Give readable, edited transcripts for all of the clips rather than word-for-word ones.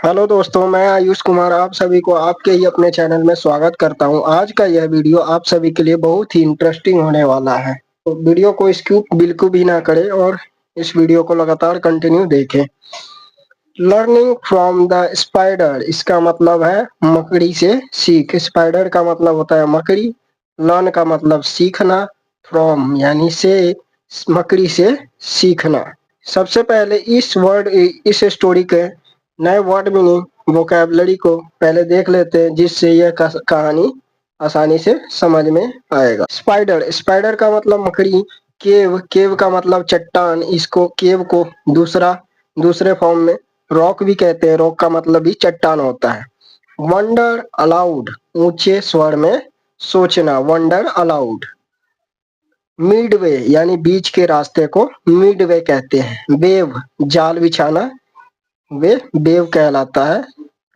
Hello दोस्तों, मैं आयुष कुमार आप सभी को आपके ही अपने चैनल में स्वागत करता हूं। आज का यह वीडियो आप सभी के लिए बहुत ही इंटरेस्टिंग होने वाला है, तो वीडियो को स्किप बिल्कुल भी ना करें और इस वीडियो को लगातार कंटिन्यू देखें। लर्निंग फ्रॉम द स्पाइडर, इसका मतलब है मकड़ी से सीख। स्पाइडर का मतलब होता है मकड़ी, लर्न का मतलब सीखना, फ्रॉम यानी से, मकड़ी से सीखना। सबसे पहले इस स्टोरी के नए वर्ड मीनिंग वोकैबलरी को पहले देख लेते हैं, जिससे यह कहानी आसानी से समझ में आएगा। स्पाइडर, स्पाइडर का मतलब मकड़ी। केव, केव का मतलब चट्टान। इसको केव को दूसरे फॉर्म में रॉक भी कहते हैं। रॉक का मतलब भी चट्टान होता है। वंडर अलाउड, ऊंचे स्वर में सोचना, वंडर अलाउड। मिडवे यानी बीच के रास्ते को मिडवे कहते हैं। वेव, जाल बिछाना, वे वेव कहलाता है।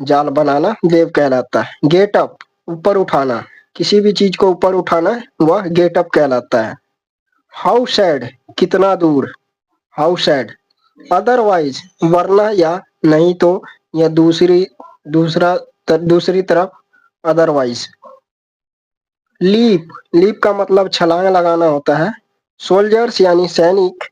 जाल बनाना वेव कहलाता है। गेट अप, ऊपर उठाना, किसी भी चीज को ऊपर उठाना वह गेट अप कहलाता है। हाउ सैड, कितना दूर, हाउ सैड। अदरवाइज, वरना या नहीं तो, या दूसरी तरफ, अदरवाइज। लीप, लीप का मतलब छलांग लगाना होता है। सोल्जर्स यानी सैनिक।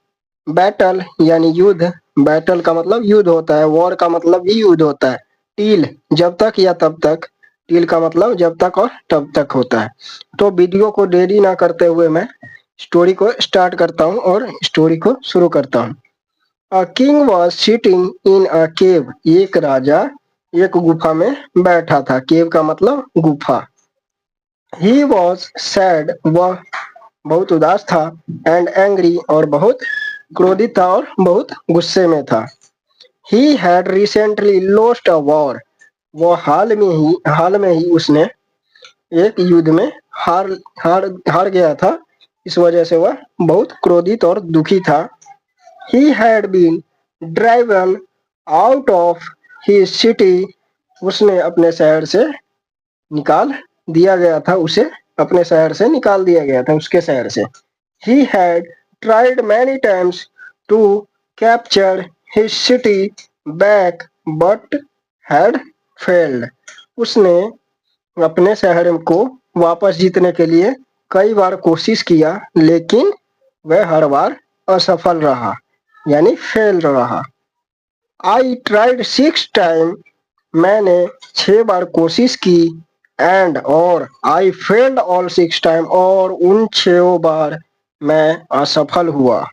बैटल यानी युद्ध, बैटल का मतलब युद्ध होता है। वॉर का मतलब भी युद्ध होता है। टील, जब तक या तब तक, टील का मतलब जब तक और तब तक होता है। तो वीडियो को देरी ना करते हुए मैं स्टोरी को स्टार्ट करता हूँ और स्टोरी को शुरू करता हूँ। A king was sitting in a cave, एक राजा एक गुफा में बैठा था। केव का मतलब गुफा। ही वॉज सैड, वह बहुत उदास था। एंड एंग्री, और बहुत क्रोधित था और बहुत गुस्से में था। He had recently lost a war, वो हाल में ही उसने एक युद्ध में हार हार हार गया था। इस वजह से वह बहुत क्रोधित और दुखी था। He had been driven out of his city, उसने अपने शहर से निकाल दिया गया था, उसे अपने शहर से निकाल दिया गया था, उसके शहर से। He had tried many times to capture his city back but had failed. उसने अपने शहर को वापस जीतने के लिए कई बार कोशिश किया, लेकिन वह हर बार असफल रहा, यानी फेल रहा। I tried 6 times, मैंने 6 बार कोशिश की। एंड, और आई फेल्ड ऑल 6 टाइम, और उन 6 बार मैं असफल हुआ।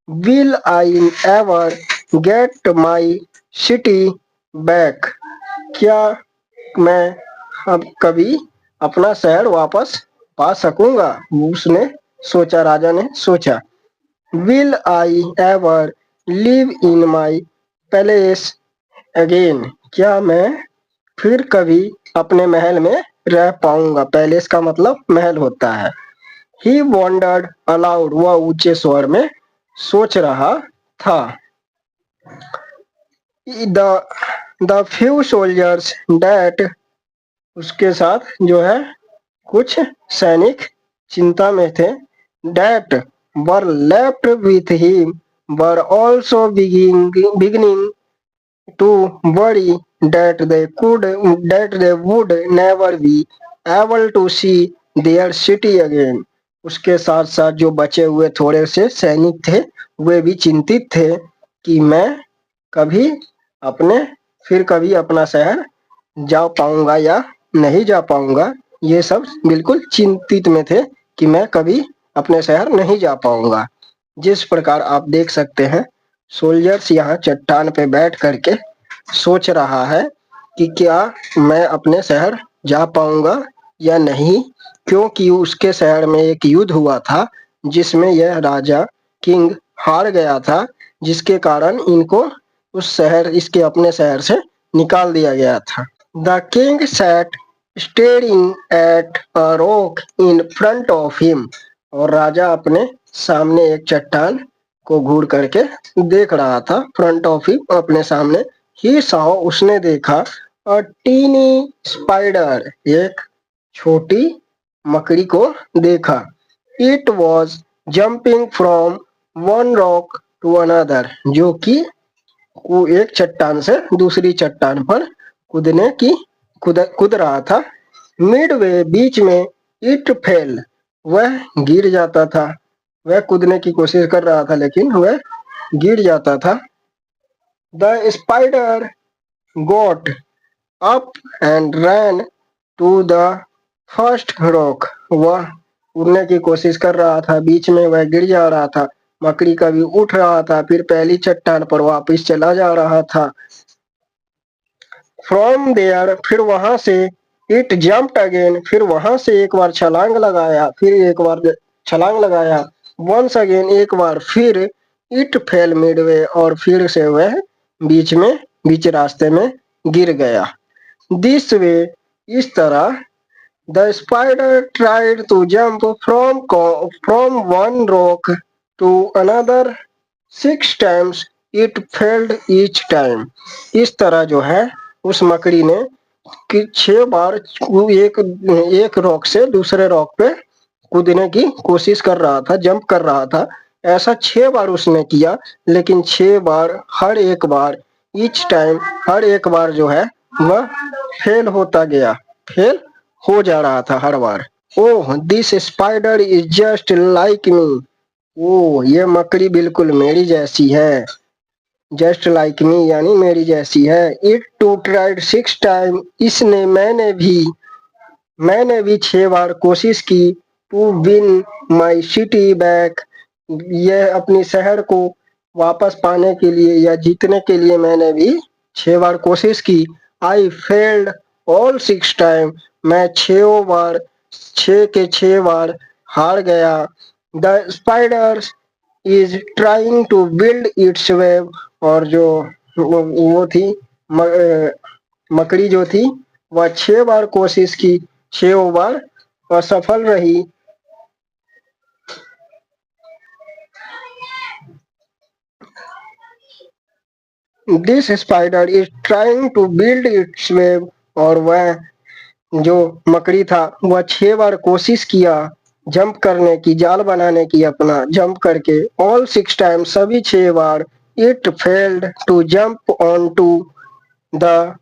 Will I ever get my city back, क्या मैं अब कभी अपना शहर वापस पा सकूंगा, उसने सोचा, राजा ने सोचा। Will I ever live in my palace again, क्या मैं फिर कभी अपने महल में रह पाऊंगा। पैलेस का मतलब महल होता है। ही वॉन्डर्ड अलाउड, वह ऊंचे स्वर में सोच रहा था। द फ्यू सोल्जर्स डैट, उसके साथ जो है कुछ सैनिक चिंता में थे। That were left with him were also beginning to worry that they would never be able to see their city again. उसके साथ साथ जो बचे हुए थोड़े से सैनिक थे, वे भी चिंतित थे कि मैं कभी फिर कभी अपना शहर जा पाऊंगा या नहीं जा पाऊंगा। ये सब बिल्कुल चिंतित में थे कि मैं कभी अपने शहर नहीं जा पाऊंगा। जिस प्रकार आप देख सकते हैं, सोल्जर्स यहाँ चट्टान पे बैठ करके सोच रहा है कि क्या मैं अपने शहर जा पाऊंगा या नहीं, क्योंकि उसके शहर में एक युद्ध हुआ था जिसमें यह राजा किंग हार गया था, जिसके कारण इनको इसके अपने शहर से निकाल दिया गया था। The king sat staring at a rock in front of him, और राजा अपने सामने एक चट्टान को घूर करके देख रहा था। फ्रंट ऑफ हिम, अपने सामने। ही सॉ, उसने देखा। अ टीनी स्पाइडर, एक छोटी मकड़ी को देखा। It was jumping from one rock to another, जो कि एक चट्टान से दूसरी चट्टान पर कूद रहा था। मिडवे, बीच में, इट फेल, वह गिर जाता था। वह कूदने की कोशिश कर रहा था लेकिन वह गिर जाता था। The spider got up and ran to the first rock, वह उड़ने की कोशिश कर रहा था, बीच में वह गिर जा रहा था। मकड़ी कभी उठ रहा था, फिर पहली चट्टान पर वापस चला जा रहा था। फ्रॉम देयर, फिर वहां से, इट जम्प्ड अगेन, फिर वहां से एक बार छलांग लगाया, फिर एक बार छलांग लगाया। वंस अगेन, एक बार फिर। इट फेल मिडवे, और फिर से वह बीच रास्ते में गिर गया। दिस वे, इस तरह। The spider tried to jump from one rock to another 6 times, it failed each time. इस तरह जो है उस मकड़ी ने कि 6 बार एक रॉक से दूसरे रॉक पे कूदने की कोशिश कर रहा था, जंप कर रहा था। ऐसा 6 बार उसने किया, लेकिन 6 बार, हर एक बार, ईच टाइम, हर एक बार जो है वह फेल होता गया, फेल हो जा रहा था हर बार। Oh, this spider is just like me, oh, ये मकड़ी बिल्कुल मेरी जैसी है। जस्ट लाइक मी यानी मेरी जैसी है। इट टू ट्राइड 6 टाइम, इसने, मैंने भी 6 बार कोशिश की। To win my city back, यह अपनी शहर को वापस पाने के लिए या जीतने के लिए मैंने भी 6 बार कोशिश की। आई फेल्ड ऑल 6 टाइम, मैं 6 के 6 बार हार गया। The spider is trying to build its web, और जो वो थी मकड़ी जो थी वह 6 बार कोशिश की, 6 बार असफल रही। This spider is trying to build its web, और वह जो मकड़ी था वह 6 बार कोशिश किया जंप करने की, जाल बनाने की, अपना जंप करके। ऑल 6 टाइम, सभी 6 बार। It failed to jump on to the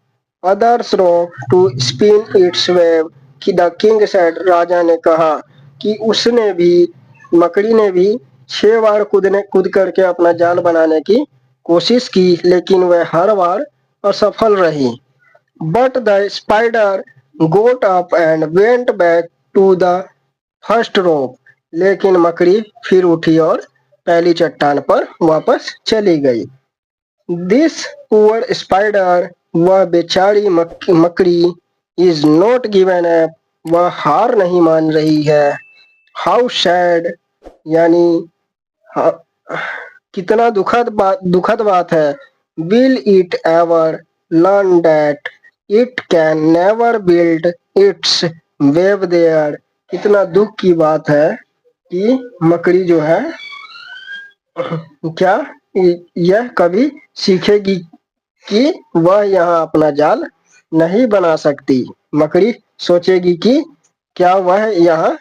others rock to spin its web, कि द किंग सेड, राजा ने कहा कि उसने भी, मकड़ी ने भी 6 बार कूद करके अपना जाल बनाने की कोशिश की, लेकिन वह हर बार असफल रही। But the spider got up and went back to the first rock, लेकिन मकड़ी फिर उठी और पहली चट्टान पर वापस चली गई। दिस पुअर स्पाइडर, वह बेचारी मकड़ी, इज नॉट गिवन अप, वह हार नहीं मान रही है। हाउ सैड, यानी कितना दुखद बात है। Will it ever learn that it can never build its web there, कितना दुख की बात है कि मकड़ी जो है क्या यह कभी सीखेगी कि वह यहाँ अपना जाल नहीं बना सकती। मकड़ी सोचेगी कि क्या वह यहाँ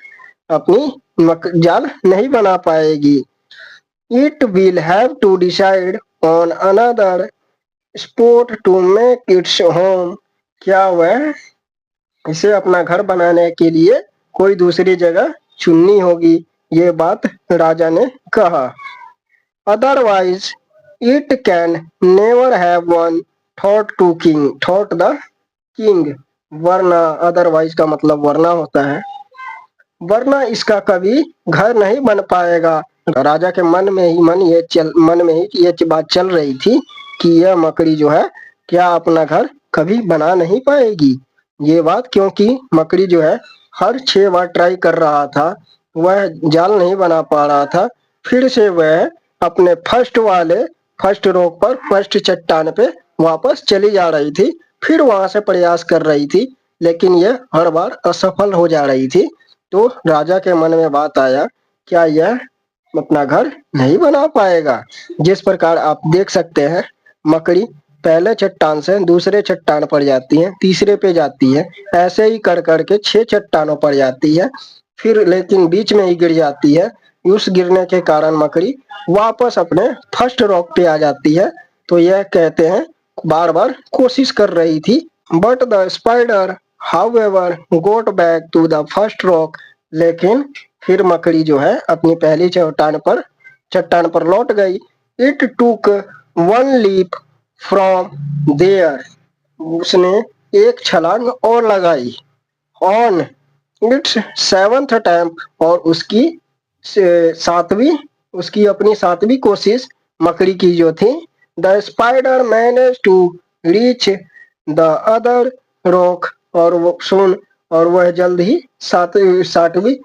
अपनी जाल नहीं बना पाएगी। It will have to decide on another spot to make its home, क्या वह इसे अपना घर बनाने के लिए कोई दूसरी जगह चुननी होगी, ये बात राजा ने कहा। Otherwise it can never have one thought the king, वरना, अदरवाइज का मतलब वरना होता है, वरना इसका कभी घर नहीं बन पाएगा। राजा के मन में ही ये बात चल रही थी कि यह मकड़ी जो है क्या अपना घर कभी बना नहीं पाएगी। ये बात, क्योंकि मकड़ी जो है हर 6 बार ट्राई कर रहा था, वह जाल नहीं बना पा रहा था। फिर से वह अपने फर्स्ट रॉक पर, फर्स्ट चट्टान पे वापस चली जा रही थी, फिर वहां से प्रयास कर रही थी, लेकिन यह हर बार असफल हो जा रही थी। तो राजा के मन में बात आया, क्या यह अपना घर नहीं बना पाएगा। जिस प्रकार आप देख सकते हैं, मकड़ी पहले चट्टान से दूसरे चट्टान पर जाती है, तीसरे पे जाती है, ऐसे ही कर करके 6 चट्टानों पर जाती है, फिर लेकिन बीच में ही गिर जाती है। उस गिरने के कारण मकड़ी वापस अपने फर्स्ट रॉक पे आ जाती है, तो यह कहते हैं बार बार कोशिश कर रही थी। But the spider however got back to the first rock, लेकिन फिर मकड़ी जो है अपनी पहली चट्टान पर लौट गई। It took one leap from there, उसने एक छलांग और लगाई। ऑन इट्स सेवंथ अटेम्प्ट, और अपनी सातवीं कोशिश मकड़ी की जो थी, the spider manage to reach the other rock, और वह जल्द ही सातवीं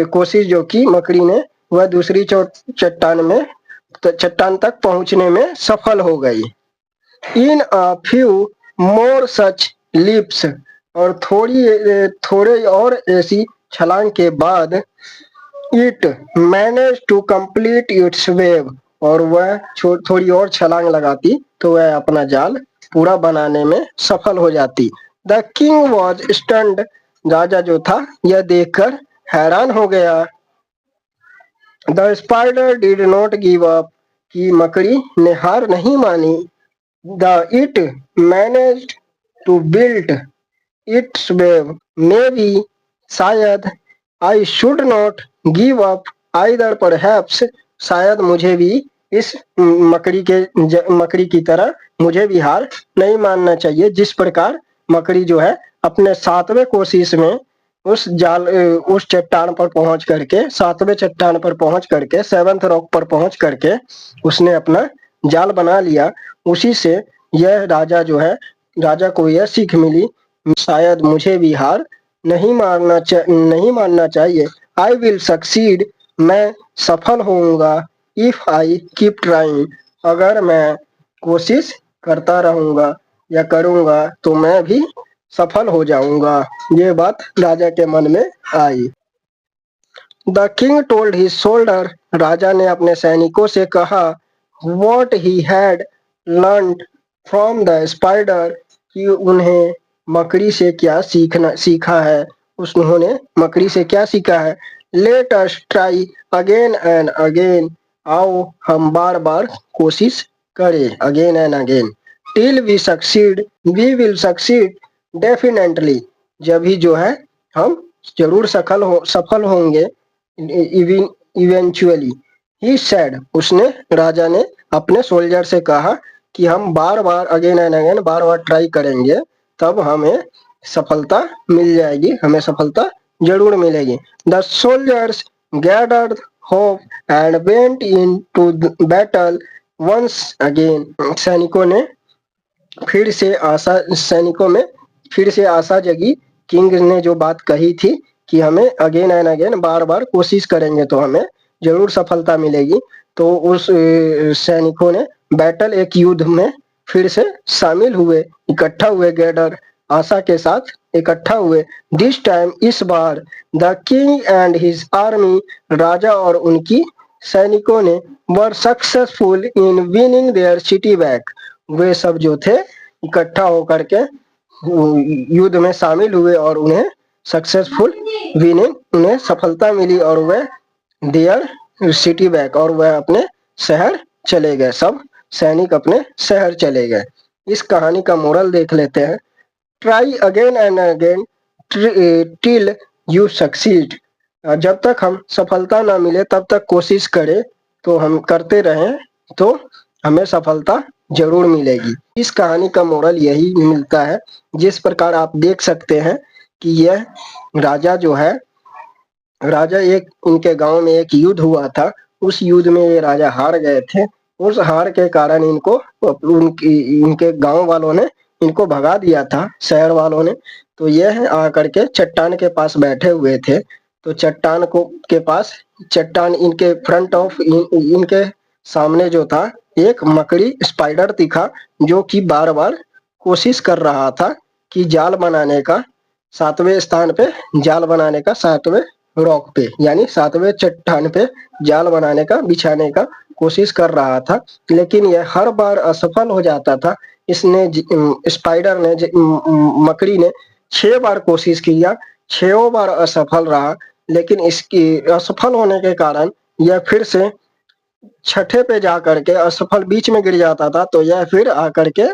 कोशिश जो की मकड़ी ने, वह दूसरी चट्टान तक पहुंचने में सफल हो गई। इन a few more such lips, और थोड़े और ऐसी छलांग के बाद, it manage to complete its web, और वह थोड़ी और छलांग लगाती तो वह अपना जाल पूरा बनाने में सफल हो जाती। द किंग वॉज स्टन्ड, राजा जो था यह देखकर हैरान हो गया। The spider did not give up, कि मकड़ी ने हार नहीं मानी। The it managed to build its web, may be, शायद, I should not give up either, perhaps, शायद मुझे भी इस मकड़ी की तरह मुझे भी हार नहीं मानना चाहिए। जिस प्रकार मकड़ी जो है अपने सातवें कोशिश में उस चट्टान पर पहुंच करके, सातवें चट्टान पर पहुंच करके, सेवंथ रॉक पर पहुंच करके उसने अपना जाल बना लिया। उसी से यह राजा को यह सीख मिली, शायद मुझे भी हार नहीं मानना चाहिए। आई विल सक्सीड, मैं सफल होऊंगा। इफ आई कीप ट्राइंग, अगर मैं कोशिश करता रहूंगा या करूंगा तो मैं भी सफल हो जाऊंगा। ये बात राजा के मन में आई। The king told his soldier, राजा ने अपने सैनिकों से कहा, what he had learned from the spider, कि उन्हें मकड़ी से क्या सीखा है, उन्होंने मकड़ी से क्या सीखा है। Let us try again and again, आओ हम बार बार कोशिश करें, again and again, till we succeed, we will succeed definitely, जब ही जो है हम जरूर सफल होंगे, इवेंचुअली। ही सेड, राजा ने अपने सोल्जर से कहा कि हम बार बार अगेन एंड अगेन, बार बार ट्राई करेंगे, तब हमें सफलता मिल जाएगी, हमें सफलता जरूर मिलेगी। The soldiers gathered hope and went into battle once again, सैनिकों में फिर से आशा जगी। किंग ने जो बात कही थी कि हमें अगेन एंड अगेन, बार बार कोशिश करेंगे तो हमें जरूर सफलता मिलेगी, तो उस सैनिकों ने बैटल, एक युद्ध में फिर से शामिल हुए, इकट्ठा हुए, गैदर, आशा के साथ इकट्ठा हुए। दिस टाइम, इस बार, the king and his army, राजा और उनकी सैनिकों ने, were successful in winning their city back, वे सब जो थे इकट्ठा होकर के युद्ध में शामिल हुए और उन्हें सक्सेसफुल विनिंग, उन्हें सफलता मिली और वह देयर सिटी बैक, और वह अपने शहर चले गए, सब सैनिक अपने शहर चले गए। इस कहानी का मोरल देख लेते हैं। Try again and again till you succeed, जब तक हम सफलता ना मिले तब तक कोशिश करें, तो हम करते रहें तो हमें सफलता जरूर मिलेगी। इस कहानी का मोरल यही मिलता है। जिस प्रकार आप देख सकते हैं कि यह राजा जो है, इनके गांव में एक युद्ध हुआ था, उस युद्ध में ये राजा हार गए थे। उस हार के कारण इनके गांव वालों ने इनको भगा दिया था, शहर वालों ने। तो यह आकर के चट्टान के पास बैठे हुए थे, तो चट्टान इनके इनके सामने जो था, एक मकड़ी स्पाइडर दिखा, जो कि बार बार कोशिश कर रहा था कि जाल बनाने का, सातवें स्थान पे जाल बनाने का, सातवें रॉक पे यानी सातवें चट्टान पे जाल बनाने का, बिछाने का कोशिश कर रहा था, लेकिन यह हर बार असफल हो जाता था। मकड़ी ने 6 बार कोशिश किया, 6 बार असफल रहा, लेकिन इसकी असफल होने के कारण यह फिर से छठे पे जा करके असफल बीच में गिर जाता था तो यह फिर आकर के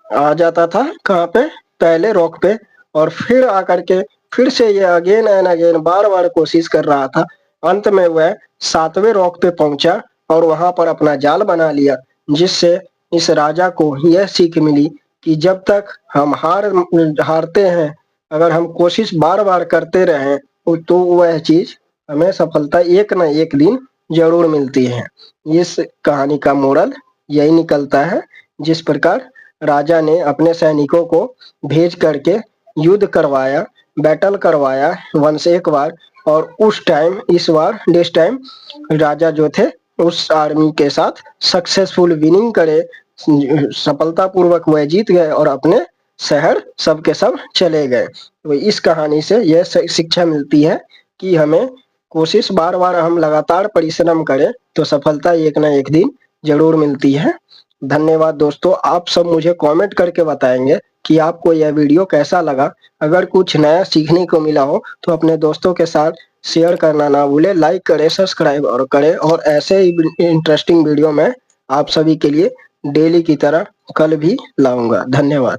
आ जाता था कहाँ पे, पहले रॉक पे, और फिर आकर के फिर से ये अगेन एंड अगेन बार बार कोशिश कर रहा था। अंत में वह 7वें रॉक पे पहुंचा और वहां पर अपना जाल बना लिया, जिससे इस राजा को यह सीख मिली कि जब तक हम हारते हैं, अगर हम कोशिश बार बार करते रहें तो वह चीज हमें सफलता एक न एक दिन जरूर मिलती है। इस कहानी का मोरल यही निकलता है। जिस प्रकार राजा ने अपने सैनिकों को भेज करके युद्ध करवाया, बैटल करवाया वंश एक बार, और उस टाइम इस बार दिस टाइम राजा जो थे उस आर्मी के साथ सक्सेसफुल विनिंग करे, सफलता पूर्वक वह जीत गए और अपने शहर सबके सब चले गए। तो इस कहानी से यह शिक्षा मिलती है कि हमें कोशिश बार बार हम लगातार परिश्रम करें तो सफलता एक ना एक दिन जरूर मिलती है। धन्यवाद दोस्तों, आप सब मुझे कमेंट करके बताएंगे कि आपको यह वीडियो कैसा लगा। अगर कुछ नया सीखने को मिला हो तो अपने दोस्तों के साथ शेयर करना ना भूले, लाइक करें, सब्सक्राइब और करें, और ऐसे ही इंटरेस्टिंग वीडियो मैं आप सभी के लिए डेली की तरह कल भी लाऊंगा। धन्यवाद।